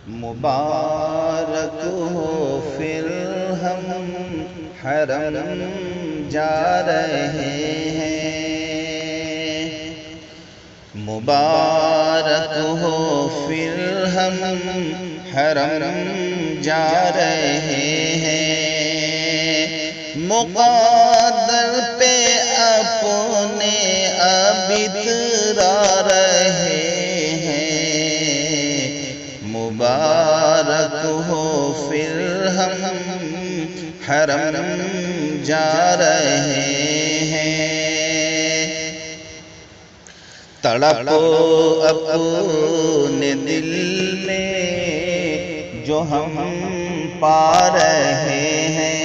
مبارک ہو پھر ہم حرم جا رہے ہیں، مبارک ہو پھر ہم حرم جا رہے ہیں، مقدر پہ اپنے اب اترا رہے ہیں، مبارک ہو پھر ہم حرم جا رہے ہیں، تڑپ اپنے دل میں جو ہم پا رہے ہیں،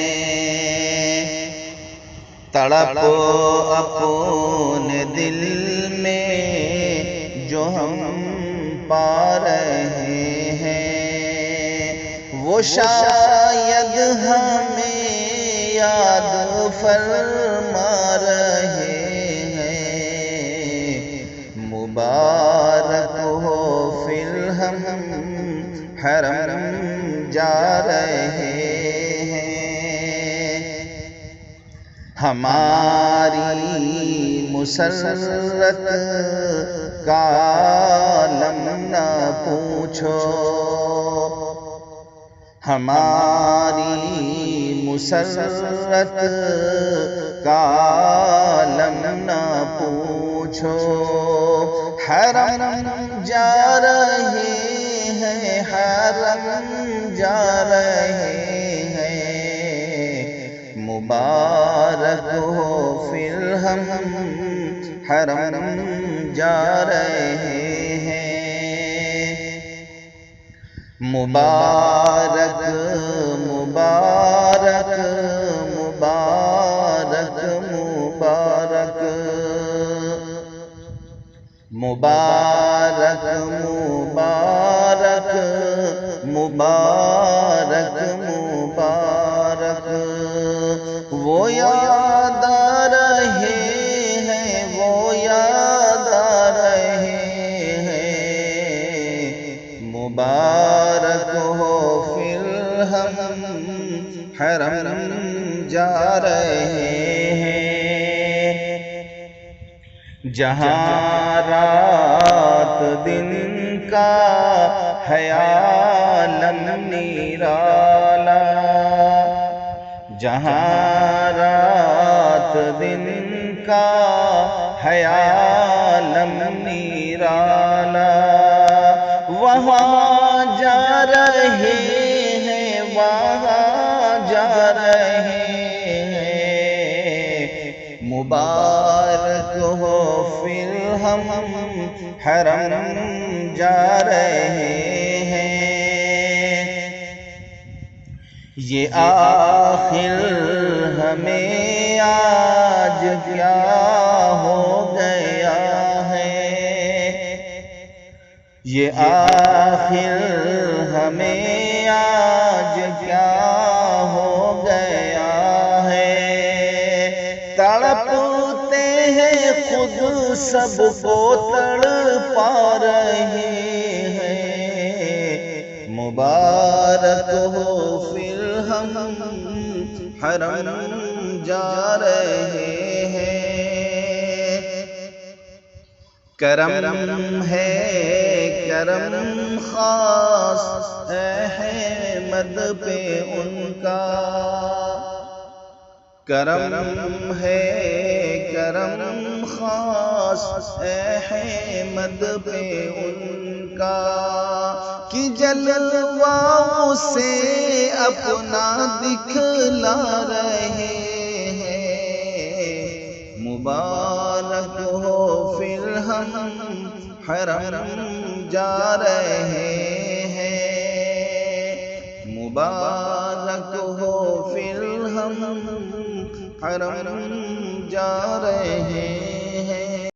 تڑپ اپنے دل میں جو ہم پا رہے ہیں، وہ شاید ہمیں یاد فرما رہے ہیں، مبارک ہو پھر ہم حرم جا رہے ہیں، ہماری مسرت کا عالم نہ پوچھو، ہماری مسرت کا عالم نہ پوچھو، حرم جا رہے ہیں، حرم جا رہے ہیں، مبارک ہو پھر ہم حرم جا رہے ہیں، مبارک مبارک مبارک مبارک مبارک مبارک مبارک مبارک، وہ یاد آ رہے ہیں، وہ یاد آ رہے ہیں، مبارک ہو پھر ہم حرم جا رہے ہیں، جہاں رات دن کا ہے عالم نرالا، جہاں رات دن کا ہے عالم نرالا، وہاں جا رہے ہیں، وہاں جا رہے ہیں، مبارک ہو پھر ہم حرم جا رہے ہیں، یہ آخر ہمیں آج کیا ہو گیا ہے، یہ آخر ہمیں آج کیا ہو گیا ہے، تڑپتے ہیں خود سب کو تڑپا رہے ہیں، مبارک ہو پھر ہم حرم جا رہے ہیں، کرم ہے کرم خاص احمد پہ ان کا، کرم ہے کرم خاص احمد پہ ان کا، کہ جلوہ سے اپنا دکھلا رہے ہیں، مبارک ہو پھر ہم حرم جا رہے ہیں، مبارک ہو پھر ہم حرم جا رہے ہیں۔